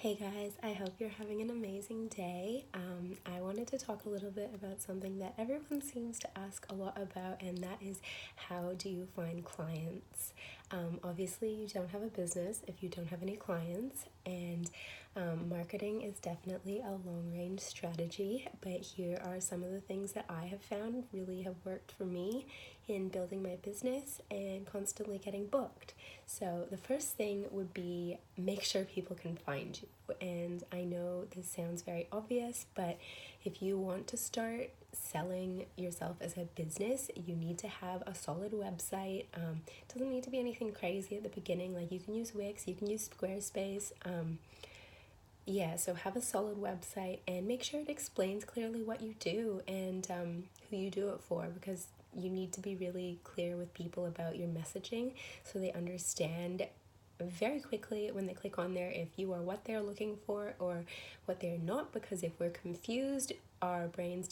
Hey guys, I hope you're having an amazing day. I wanted to talk a little bit about something that everyone seems to ask a lot about, and that is how do you find clients? Obviously, you don't have a business if you don't have any clients, and marketing is definitely a long range strategy. But here are some of the things that I have found really have worked for me in building my business and constantly getting booked. So, the first thing would be make sure people can find you. And I know this sounds very obvious, but if you want to start selling yourself as a business, you need to have a solid website. It doesn't need to be anything crazy at the beginning, like you can use Wix, you can use Squarespace. So have a solid website and make sure it explains clearly what you do and who you do it for, because you need to be really clear with people about your messaging so they understand very quickly when they click on there if you are what they're looking for or what they're not. Because if we're confused, our brains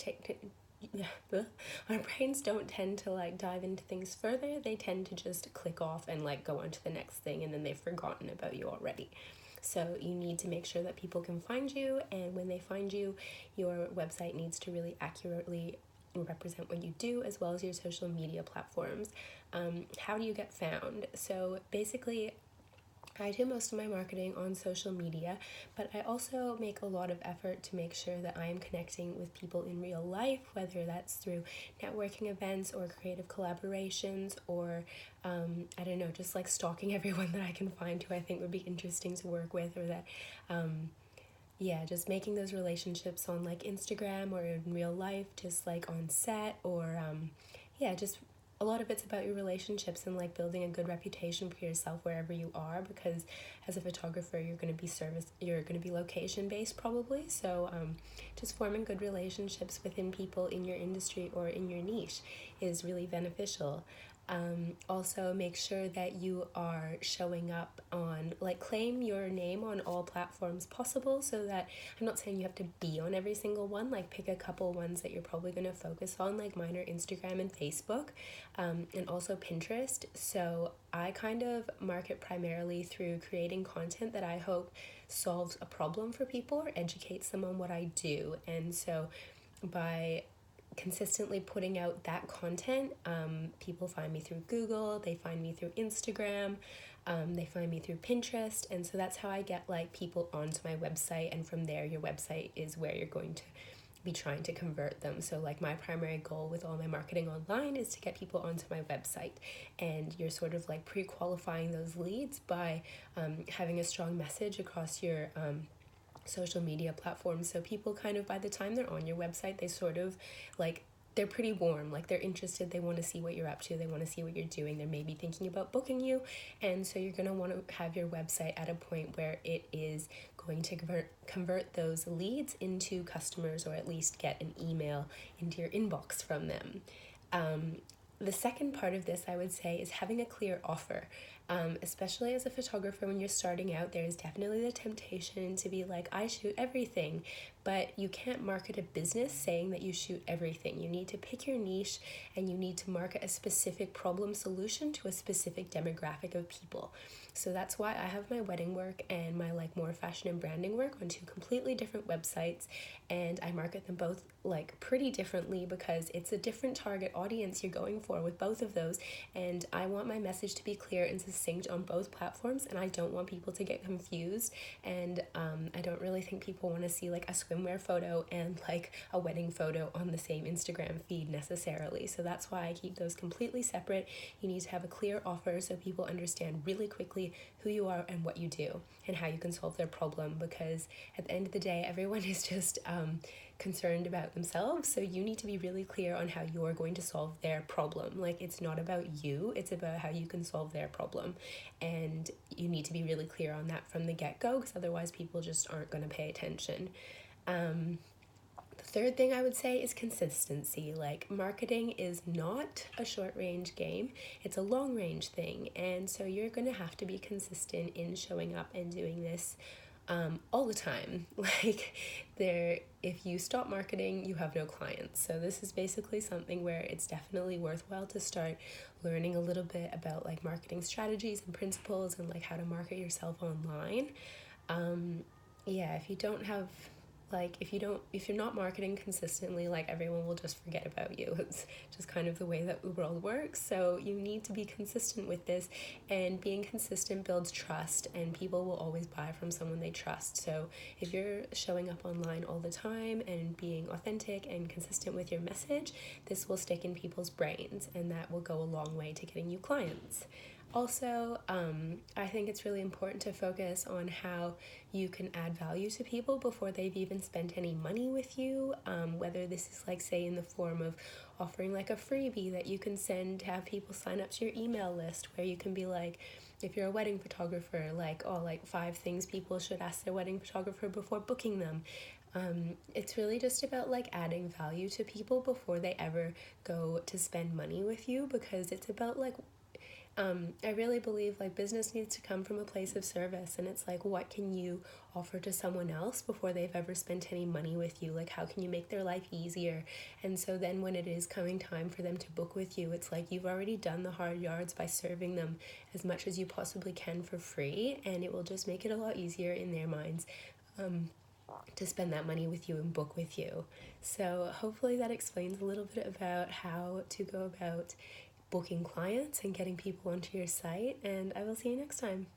our brains don't tend to like dive into things further. They tend to just click off and like go on to the next thing, and then they've forgotten about you already. So you need to make sure that people can find you, and when they find you, your website needs to really accurately represent what you do, as well as your social media platforms. How do you get found? So basically, I do most of my marketing on social media, but I also make a lot of effort to make sure that I am connecting with people in real life, whether that's through networking events or creative collaborations or, I don't know, just like stalking everyone that I can find who I think would be interesting to work with, or that, just making those relationships on like Instagram or in real life, just like on set, or just a lot of it's about your relationships and like building a good reputation for yourself wherever you are, because as a photographer you're going to be location based probably. So just forming good relationships within people in your industry or in your niche is really beneficial. Also make sure that you are showing up on, like, claim your name on all platforms possible, so that I'm not saying you have to be on every single one, like pick a couple ones that you're probably going to focus on, like mine are Instagram and Facebook, and also Pinterest. So I kind of market primarily through creating content that I hope solves a problem for people or educates them on what I do. And so by consistently putting out that content, people find me through Google, they find me through Instagram, they find me through Pinterest. And so that's how I get like people onto my website, and from there your website is where you're going to be trying to convert them. So like my primary goal with all my marketing online is to get people onto my website, and you're sort of like pre-qualifying those leads by having a strong message across your social media platforms. So people kind of, by the time they're on your website, they sort of like, they're pretty warm, like they're interested, they want to see what you're up to, they want to see what you're doing, they're maybe thinking about booking you. And so you're going to want to have your website at a point where it is going to convert those leads into customers, or at least get an email into your inbox from them. The second part of this, I would say, is having a clear offer. Especially as a photographer, when you're starting out, there's definitely the temptation to be like, I shoot everything, but you can't market a business saying that you shoot everything. You need to pick your niche, and you need to market a specific problem solution to a specific demographic of people. So that's why I have my wedding work and my like more fashion and branding work on two completely different websites, and I market them both like pretty differently, because it's a different target audience you're going for with both of those, and I want my message to be clear and succinct on both platforms, and I don't want people to get confused. And I don't really think people want to see like a swimwear photo and like a wedding photo on the same Instagram feed necessarily. So that's why I keep those completely separate. You need to have a clear offer so people understand really quickly who you are and what you do and how you can solve their problem, because at the end of the day, everyone is just concerned about themselves. So you need to be really clear on how you're going to solve their problem. Like, it's not about you, it's about how you can solve their problem. And you need to be really clear on that from the get-go, because otherwise people just aren't going to pay attention. The third thing I would say is consistency. Like, marketing is not a short range game, it's a long range thing. And so you're going to have to be consistent in showing up and doing this all the time. Like, if you stop marketing, you have no clients. So this is basically something where it's definitely worthwhile to start learning a little bit about like marketing strategies and principles, and like how to market yourself online. yeah, if you don't have like if you're not marketing consistently, like everyone will just forget about you. It's just kind of the way that the world works. So you need to be consistent with this, and being consistent builds trust, and people will always buy from someone they trust. So if you're showing up online all the time and being authentic and consistent with your message, this will stick in people's brains, and that will go a long way to getting you clients. Also, I think it's really important to focus on how you can add value to people before they've even spent any money with you. Whether this is like, say, in the form of offering like a freebie that you can send to have people sign up to your email list, where you can be like, if you're a wedding photographer, like, oh, like 5 things people should ask their wedding photographer before booking them. It's really just about like adding value to people before they ever go to spend money with you, because it's about like I really believe like business needs to come from a place of service, and it's like, what can you offer to someone else before they've ever spent any money with you? Like, how can you make their life easier? And so then when it is coming time for them to book with you, it's like you've already done the hard yards by serving them as much as you possibly can for free, and it will just make it a lot easier in their minds to spend that money with you and book with you. So hopefully that explains a little bit about how to go about booking clients and getting people onto your site, and I will see you next time.